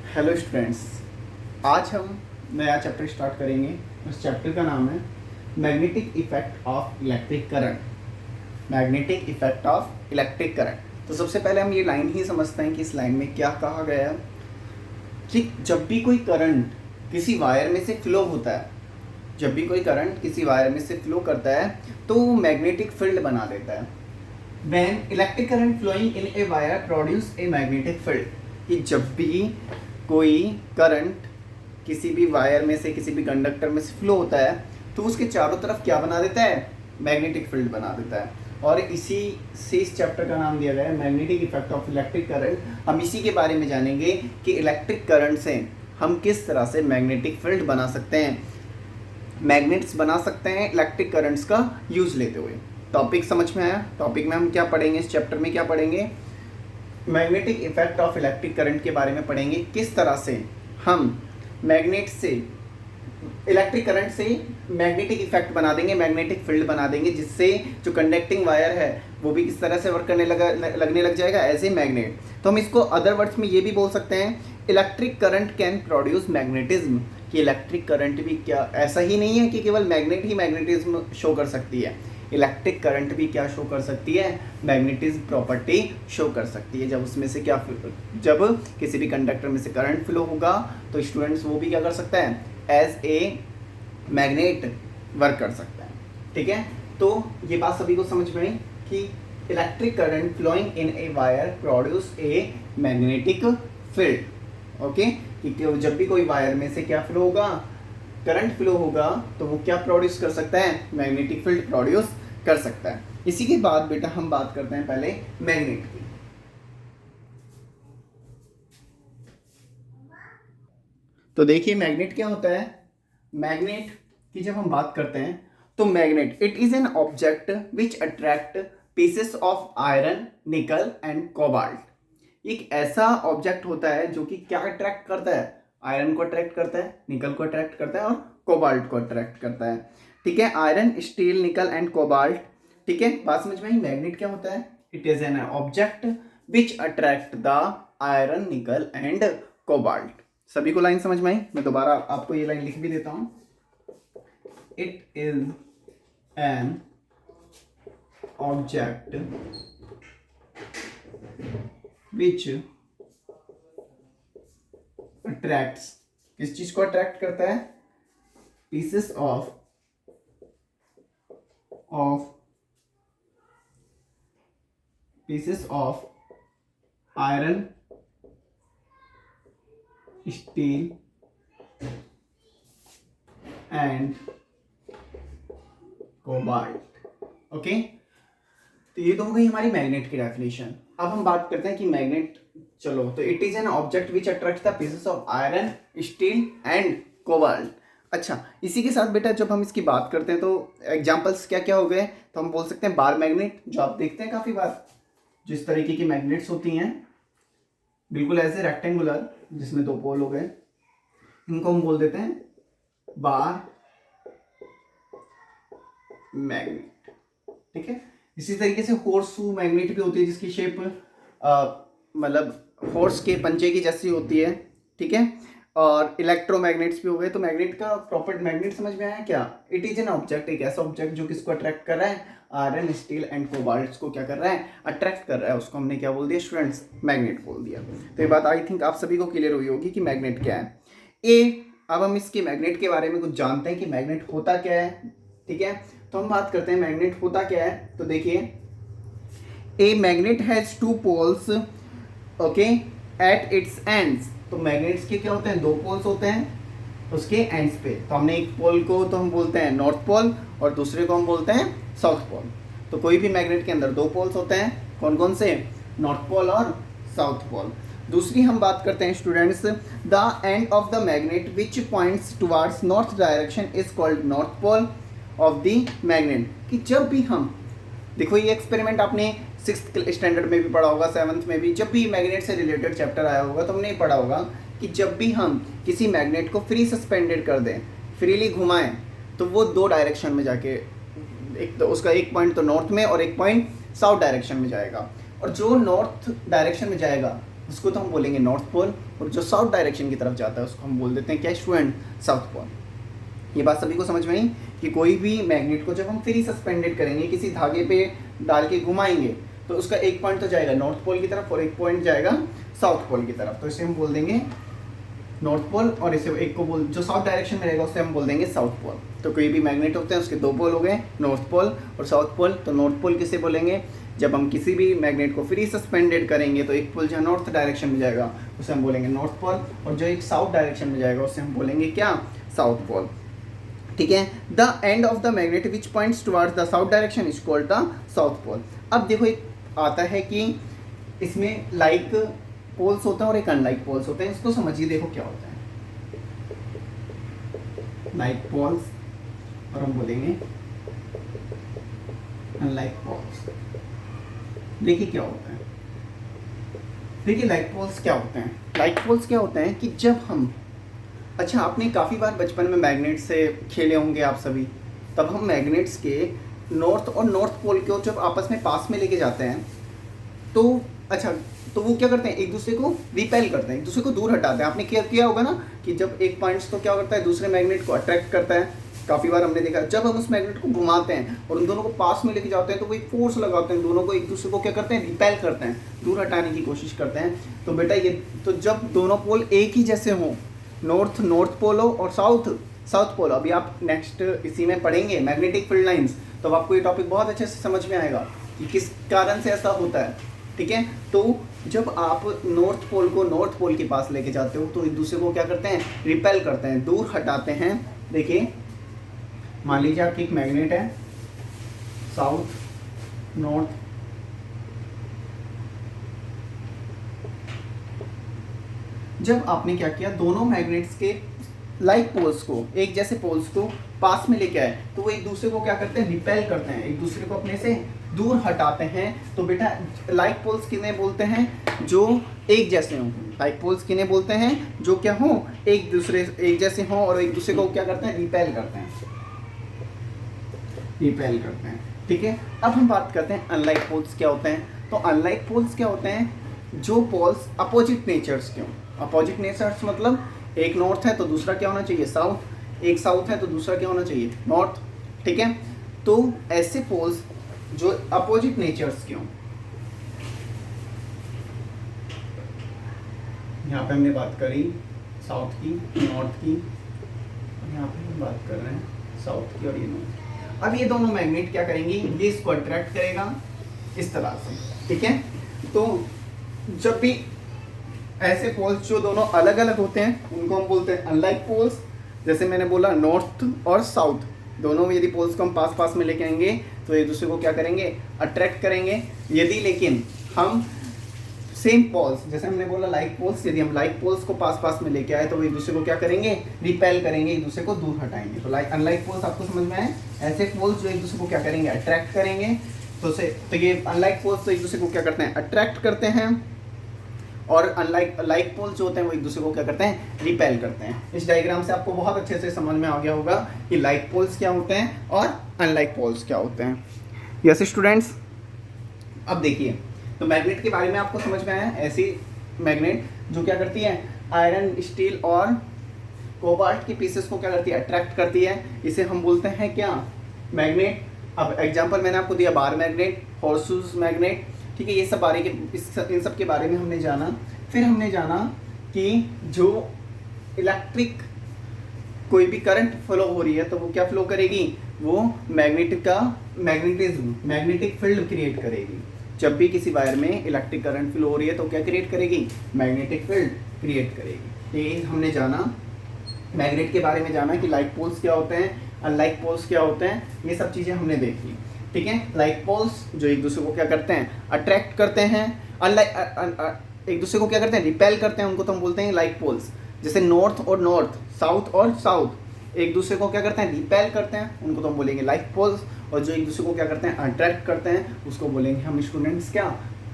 Hello students, आज हम नया चैप्टर स्टार्ट करेंगे। उस चैप्टर का नाम है magnetic effect of electric current. Magnetic effect of electric current. तो सबसे पहले हम ये लाइन ही समझते हैं कि इस लाइन में क्या कहा गया है कि जब भी कोई करंट किसी वायर में से फ्लो होता है, जब भी कोई करंट किसी वायर में से फ्लो करता है तो वो मैग्नेटिक फील्ड बना देता है। When electric current flowing in a wire produce a magnetic field, कि जब भी कोई करंट किसी भी वायर में से किसी भी कंडक्टर में से फ्लो होता है तो उसके चारों तरफ क्या बना देता है, मैग्नेटिक फील्ड बना देता है। और इसी से इस चैप्टर का नाम दिया गया है magnetic effect of electric current. हम इसी के बारे में जानेंगे कि इलेक्ट्रिक करंट से हम किस तरह से मैग्नेटिक फील्ड बना सकते हैं, मैग्नेट्स बना सकते हैं इलेक्ट्रिक करंट्स का यूज लेते हुए। टॉपिक समझ में आया? टॉपिक में हम क्या पढ़ेंगे, इस चैप्टर में क्या पढ़ेंगे, magnetic effect of electric current के बारे में पढ़ेंगे। किस तरह से हम मैग्नेट से इलेक्ट्रिक करंट से मैग्नेटिक इफेक्ट बना देंगे, मैग्नेटिक फील्ड बना देंगे, जिससे जो कंडक्टिंग वायर है वो भी किस तरह से वर्क करने लगने लग जाएगा एज ए मैग्नेट। तो हम इसको अदर वर्ड्स में ये भी बोल सकते हैं, electric current can produce magnetism. कि इलेक्ट्रिक करंट भी क्या, ऐसा ही नहीं है कि केवल मैग्नेट ही मैग्नेटिज्म शो कर सकती है, इलेक्ट्रिक करंट भी क्या शो कर सकती है, मैग्नेटिज्म प्रॉपर्टी शो कर सकती है। जब उसमें से क्या, जब किसी भी कंडक्टर में से करंट फ्लो होगा तो स्टूडेंट्स वो भी क्या कर सकता है, एज ए मैग्नेट वर्क कर सकता है। ठीक है, तो ये बात सभी को समझ में आई कि electric current flowing in a wire produce a magnetic field. Okay, कि जब भी कोई वायर में से क्या फ्लो होगा, करंट फ्लो होगा, तो वो क्या प्रोड्यूस कर सकता है, मैग्नेटिक फील्ड प्रोड्यूस कर सकता है। इसी के बाद बेटा हम बात करते हैं पहले मैग्नेट की। तो देखिए मैग्नेट क्या होता है। मैग्नेट की जब हम बात करते हैं तो magnet it is an object which attract pieces of iron, निकल एंड कोबाल्ट। एक ऐसा ऑब्जेक्ट होता है जो कि क्या अट्रैक्ट करता है, आयरन को अट्रैक्ट करता है, निकल को अट्रैक्ट करता है और कोबाल्ट को अट्रैक्ट करता है। ठीक है, आयरन, स्टील, निकल एंड कोबाल्ट। ठीक है, बात समझ में आई। मैग्नेट क्या होता है, it is an object which attract the iron, निकल एंड कोबाल्ट। सभी को लाइन समझ में आई? मैं दोबारा आपको ये लाइन लिख भी देता हूं। It is an object which attracts, किस चीज को अट्रैक्ट करता है, pieces of iron, steel and cobalt. Okay, तो ये तो हो गई हमारी मैग्नेट की डेफिनेशन। अब हम बात करते हैं कि मैग्नेट, चलो, तो it is an object which attracts the pieces of iron, steel and cobalt. अच्छा, इसी के साथ बेटा जब हम इसकी बात करते हैं तो एग्जांपल्स क्या क्या हो गए, तो हम बोल सकते हैं बार मैग्नेट, जो आप देखते हैं काफी बार, जिस तरीके की मैग्नेट्स होती हैं बिल्कुल ऐसे रेक्टेंगुलर जिसमें दो पोल हो गए, इनको हम बोल देते हैं बार मैग्नेट। ठीक है, इसी तरीके से हॉर्सशू मैग्नेट भी होती है जिसकी शेप मतलब हॉर्स के पंजे की जैसी होती है। ठीक है, और इलेक्ट्रोमैग्नेट्स भी हो गए। तो मैग्नेट का प्रॉपर, मैग्नेट समझ में आया क्या, इट इज एन ऑब्जेक्ट, एक ऐसा ऑब्जेक्ट जो किसको अट्रैक्ट कर रहा है, आयरन, स्टील एंड कोबाल्ट को क्या कर रहा है, अट्रैक्ट कर रहा है। उसको हमने क्या बोल दिया स्टूडेंट्स, मैग्नेट बोल दिया। तो ये बात आई थिंक आप सभी को क्लियर हुई होगी कि मैग्नेट क्या है। अब हम इसके मैग्नेट के बारे में कुछ जानते हैं कि मैग्नेट होता क्या है। ठीक है, तो हम बात करते हैं मैग्नेट होता क्या है। तो देखिए, a magnet has two poles, okay, at its ends. तो मैग्नेट्स के क्या होते हैं, दो पोल्स होते हैं उसके एंड्स पे। तो हमने एक पोल को तो हम बोलते हैं नॉर्थ पोल और दूसरे को हम बोलते हैं साउथ पोल। तो कोई भी मैग्नेट के अंदर दो पोल्स होते हैं, कौन कौन से, नॉर्थ पोल और साउथ पोल। दूसरी हम बात करते हैं students, the end of the magnet which points towards north direction is called north pole of the magnet. कि जब भी हम, देखो ये एक्सपेरिमेंट आपने 6th स्टैंडर्ड में भी पढ़ा होगा, 7th में भी, जब भी मैग्नेट से रिलेटेड चैप्टर आया होगा तो हमने पढ़ा होगा कि जब भी हम किसी मैग्नेट को फ्री सस्पेंडेड कर दें, फ्रीली घुमाएं, तो वो दो डायरेक्शन में जाके, एक तो उसका एक पॉइंट तो नॉर्थ में और एक पॉइंट साउथ डायरेक्शन में जाएगा। और जो नॉर्थ डायरेक्शन में जाएगा उसको तो हम बोलेंगे नॉर्थ पोल, और जो साउथ डायरेक्शन की तरफ जाता है उसको हम बोल देते हैं क्या स्टूडेंट, साउथ पोल। ये बात सभी को समझ में आई कि कोई भी मैग्नेट को जब हम फ्री सस्पेंडेड करेंगे, किसी धागे पे डाल के घुमाएंगे, तो उसका एक पॉइंट तो जाएगा नॉर्थ पोल की तरफ और एक पॉइंट जाएगा साउथ पोल की तरफ, तो इसे हम बोल देंगे नॉर्थ पोल, और इसे एक को बोल जो साउथ डायरेक्शन में रहेगा उसे हम बोल देंगे साउथ पोल। तो कोई भी मैग्नेट होते हैं उसके दो पोल हो गए, नॉर्थ पोल और साउथ पोल। तो नॉर्थ पोल किसे बोलेंगे, जब हम किसी भी मैग्नेट को फ्री सस्पेंडेड करेंगे तो एक पोल जो नॉर्थ डायरेक्शन में जाएगा उसे हम बोलेंगे नॉर्थ पोल, और जो एक साउथ डायरेक्शन में जाएगा उसे हम बोलेंगे क्या, साउथ पोल। ठीक है, the end of the magnet which points towards the south direction is called the south pole. अब देखो एक आता है कि इसमें लाइक पोल्स होते हैं और एक अनलाइक पोल्स होते हैं, इसको समझिए, देखो क्या होता है। लाइक पोल्स और हम बोलेंगे अनलाइक पोल्स। देखिए क्या होता है, देखिए लाइक पोल्स क्या होते हैं। लाइक पोल्स क्या होते हैं कि जब हम, अच्छा आपने काफ़ी बार बचपन में मैग्नेट से खेले होंगे आप सभी, तब हम मैग्नेट्स के नॉर्थ और नॉर्थ पोल को जब आपस में पास में लेके जाते हैं तो अच्छा, तो वो क्या करते हैं, एक दूसरे को रिपेल करते हैं, एक दूसरे को दूर हटाते हैं। आपने क्या किया होगा ना कि जब एक पॉइंट्स तो क्या करता है, दूसरे मैग्नेट को अट्रैक्ट करता है। काफ़ी बार हमने देखा जब हम उस मैग्नेट को घुमाते हैं और उन दोनों को पास में लेके जाते हैं तो वो एक फोर्स लगाते हैं, दोनों को एक दूसरे को क्या करते हैं, रिपेल करते हैं, दूर हटाने की कोशिश करते हैं। तो बेटा ये तो जब दोनों पोल एक ही जैसे हों, नॉर्थ पोल हो और साउथ पोल, अभी आप नेक्स्ट इसी में पढ़ेंगे मैग्नेटिक फील्ड लाइंस, तो आपको ये टॉपिक बहुत अच्छे से समझ में आएगा कि किस कारण से ऐसा होता है। ठीक है, तो जब आप नॉर्थ पोल को नॉर्थ पोल के पास लेके जाते हो तो एक दूसरे को क्या करते हैं, रिपेल करते हैं, दूर हटाते हैं। देखिए मान लीजिए आपकी एक मैग्नेट है साउथ नॉर्थ, जब आपने क्या किया, दोनों मैग्नेट्स के लाइक पोल्स को, एक जैसे पोल्स को पास में लेके आए, तो वो एक दूसरे को क्या करते हैं, रिपेल करते हैं, एक दूसरे को अपने से दूर हटाते हैं। तो बेटा लाइक पोल्स किन्हें बोलते हैं, जो एक जैसे हों। लाइक पोल्स किन्हें बोलते हैं, जो क्या हों, एक दूसरे एक जैसे हों और एक दूसरे को क्या करते हैं, रिपेल करते हैं, रिपेल करते हैं। ठीक है, अब हम बात करते हैं अनलाइक पोल्स क्या होते हैं। तो अनलाइक पोल्स क्या होते हैं, जो पोल्स अपोजिट नेचर्स के हों। अपोजिट नेचर्स मतलब एक नॉर्थ है तो दूसरा क्या होना चाहिए, साउथ, एक साउथ है तो दूसरा क्या होना चाहिए, नॉर्थ। ठीक है, तो ऐसे पोल्स जो अपोजिट नेचर्स के हों, यहाँ पे हमने बात करी साउथ की, नॉर्थ की, और यहाँ पे हम बात कर रहे हैं साउथ की और ये नॉर्थ। अब ये दोनों मैग्नेट क्या करेंगी, ये इसको अट्रैक्ट करेगा इस तरह से। ठीक है, तो जब भी ऐसे पोल्स जो दोनों अलग अलग होते हैं उनको हम बोलते हैं अनलाइक पोल्स। जैसे मैंने बोला नॉर्थ और साउथ दोनों में यदि पोल्स को हम पास पास में लेके आएंगे तो एक दूसरे को क्या करेंगे, अट्रैक्ट करेंगे। यदि लेकिन हम सेम पोल्स, जैसे हमने बोला लाइक पोल्स, यदि हम लाइक पोल्स को पास पास में लेके आए तो वो एक दूसरे को क्या करेंगे, रिपेल करेंगे, एक दूसरे को दूर हटाएंगे। तो लाइक अनलाइक पोल्स आपको समझ में आए, ऐसे पोल्स जो एक दूसरे को क्या करेंगे, अट्रैक्ट करेंगे। तो ये अनलाइक पोल्स तो एक दूसरे को क्या करते हैं, अट्रैक्ट करते हैं, और लाइक पोल्स जो होते हैं वो एक दूसरे को क्या करते हैं, रिपेल करते हैं। इस डायग्राम से आपको बहुत अच्छे से समझ में आ गया होगा कि लाइक पोल्स क्या होते हैं और अनलाइक पोल्स क्या होते हैं। यस स्टूडेंट्स, अब देखिए तो मैग्नेट के बारे में आपको समझ में आया। ऐसी मैग्नेट जो क्या करती है, आयरन, स्टील और कोबाल्ट के पीसेस को क्या करती है, अट्रैक्ट करती है। इसे हम बोलते हैं क्या, मैग्नेट। अब एग्जांपल मैंने आपको दिया बार मैग्नेट, हॉर्सशूज मैग्नेट। ठीक है, ये सब इन सब के बारे में हमने जाना। फिर हमने जाना कि जो इलेक्ट्रिक कोई भी करंट फ्लो हो रही है तो वो क्या फ्लो करेगी, वो मैग्नेटिक फील्ड क्रिएट करेगी। जब भी किसी वायर में इलेक्ट्रिक करंट फ्लो हो रही है तो क्या क्रिएट करेगी, मैग्नेटिक फील्ड क्रिएट करेगी। ये हमने जाना, मैग्नेट के बारे में जाना कि लाइक पोल्स क्या होते हैं, अनलाइक पोल्स क्या होते हैं, ये सब चीज़ें हमने देखी। ठीक है, लाइक पोल्स जो एक दूसरे को क्या करते हैं, अट्रैक्ट करते हैं, अनलाइक एक दूसरे को क्या करते हैं, रिपेल करते हैं, उनको तो हम बोलते हैं लाइक पोल्स। जैसे नॉर्थ और नॉर्थ, साउथ और साउथ एक दूसरे को क्या करते हैं, रिपेल करते हैं, उनको तो हम बोलेंगे लाइक पोल्स। और जो एक दूसरे को क्या करते हैं, अट्रैक्ट करते हैं, उसको बोलेंगे हम स्टूडेंट्स क्या,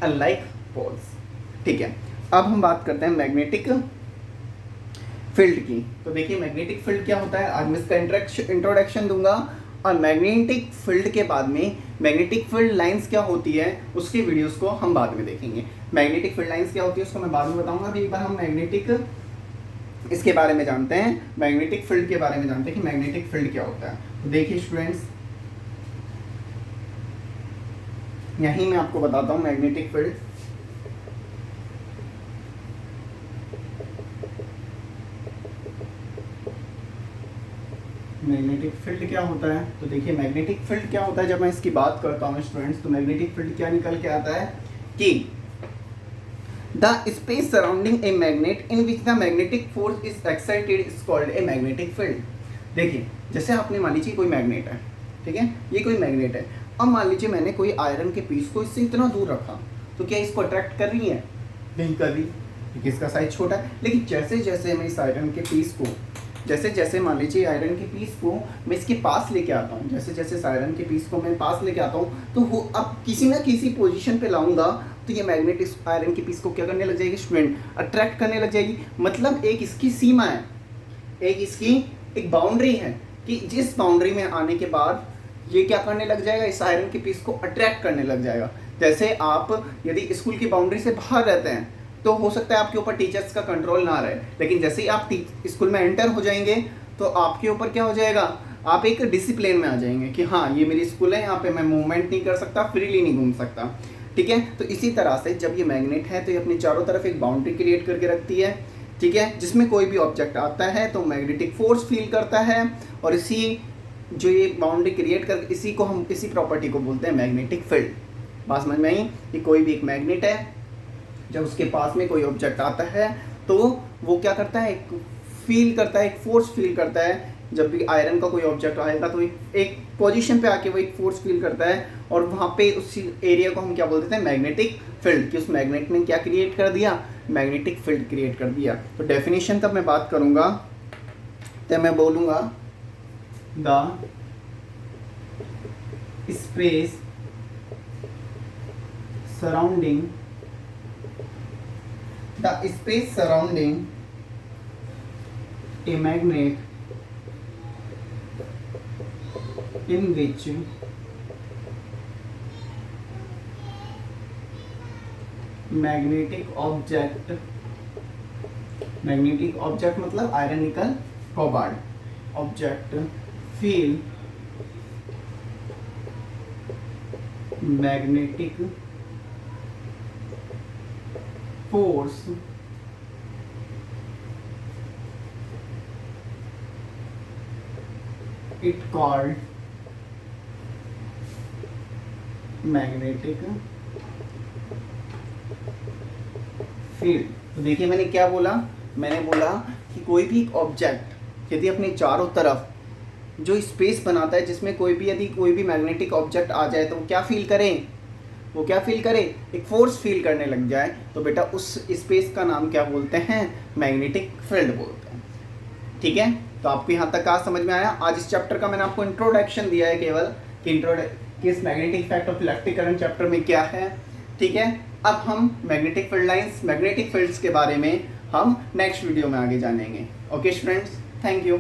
अनलाइक पोल्स। ठीक है, अब हम बात करते हैं मैग्नेटिक फील्ड की। तो देखिए मैग्नेटिक फील्ड क्या होता है, आज मैं इसका इंट्रोडक्शन दूंगा, और मैग्नेटिक फील्ड के बाद में मैग्नेटिक फील्ड लाइंस क्या होती है उसके वीडियोस को हम बाद में देखेंगे। मैग्नेटिक फील्ड लाइंस क्या होती है उसको मैं बाद में बताऊंगा। अभी एक बार हम मैग्नेटिक इसके बारे में जानते हैं, मैग्नेटिक फील्ड के बारे में जानते हैं कि मैग्नेटिक फील्ड क्या होता है। तो देखिए स्टूडेंट्स, यहीं मैं आपको बताता हूँ मैग्नेटिक फील्ड। मैग्नेटिक फील्ड क्या होता है, तो देखिए मैग्नेटिक फील्ड क्या होता है जब मैं इसकी बात करता हूँ स्टूडेंट्स, तो मैग्नेटिक फील्ड क्या निकल के आता है कि the space surrounding a magnet in which the magnetic force is excited is called a magnetic field. देखिए जैसे आपने मान लीजिए कोई मैग्नेट है, ठीक है, ये कोई मैग्नेट है। अब मान लीजिए मैंने कोई आयरन के पीस को इससे इतना दूर रखा, तो क्या इसको अट्रैक्ट कर रही है? नहीं कर रही, क्योंकि इसका साइज छोटा है। लेकिन जैसे जैसे मैं इस आयरन के पीस को, जैसे जैसे मान लीजिए आयरन के पीस को मैं इसके पास लेके आता हूँ, जैसे जैसे इस आयरन के पीस को मैं पास लेके आता हूँ, तो वो अब किसी ना किसी पोजीशन पे लाऊंगा तो ये मैग्नेट इस आयरन के पीस को क्या करने लग जाएगी स्टूडेंट? अट्रैक्ट करने लग जाएगी। मतलब एक इसकी सीमा है, एक इसकी एक बाउंड्री है कि जिस बाउंड्री में आने के बाद ये क्या करने लग जाएगा, इस आयरन के पीस को अट्रैक्ट करने लग जाएगा। जैसे आप यदि स्कूल की बाउंड्री से बाहर रहते हैं तो हो सकता है आपके ऊपर टीचर्स का कंट्रोल ना रहे, लेकिन जैसे ही आप स्कूल में एंटर हो जाएंगे तो आपके ऊपर क्या हो जाएगा, आप एक डिसिप्लिन में आ जाएंगे कि हाँ ये मेरी स्कूल है, यहाँ पे मैं मूवमेंट नहीं कर सकता, फ्रीली नहीं घूम सकता, ठीक है। तो इसी तरह से जब ये मैग्नेट है तो ये अपनी चारों तरफ एक बाउंड्री क्रिएट करके रखती है, ठीक है, जिसमें कोई भी ऑब्जेक्ट आता है तो मैग्नेटिक फोर्स फील करता है, और इसी जो ये बाउंड्री क्रिएट कर, इसी को हम, इसी प्रॉपर्टी को बोलते हैं मैग्नेटिक फील्ड। बात समझ में आई कि कोई भी एक मैग्नेट है, जब उसके पास में कोई ऑब्जेक्ट आता है तो वो क्या करता है, एक फील करता है, एक फोर्स फील करता है। जब भी आयरन का कोई ऑब्जेक्ट आएगा तो एक पोजीशन पे आके वो एक फोर्स फील करता है, और वहाँ पे उसी एरिया को हम क्या बोल देते हैं, मैग्नेटिक फील्ड, कि उस मैग्नेट ने क्या क्रिएट कर दिया, मैग्नेटिक फील्ड क्रिएट कर दिया। तो डेफिनेशन तब मैं बात करूँगा तो मैं बोलूँगा the space surrounding a magnet in which magnetic object मतलब iron nickel cobalt object feel magnetic force it called magnetic field. तो देखिए मैंने क्या बोला, मैंने बोला कि कोई भी ऑब्जेक्ट यदि अपने चारों तरफ जो स्पेस बनाता है, जिसमें कोई भी यदि कोई भी मैग्नेटिक ऑब्जेक्ट आ जाए तो वो क्या फील करें, वो क्या फील करे, एक फोर्स फील करने लग जाए, तो बेटा उस स्पेस का नाम क्या बोलते हैं, मैग्नेटिक फील्ड बोलते हैं, ठीक है। तो आपको यहाँ तक आज समझ में आया। आज इस चैप्टर का मैंने आपको इंट्रोडक्शन दिया है केवल कि इस magnetic effect of electric current chapter में क्या है, ठीक है। अब हम magnetic field lines, magnetic fields के बारे में हम नेक्स्ट वीडियो में आगे जानेंगे। Okay students, thank you.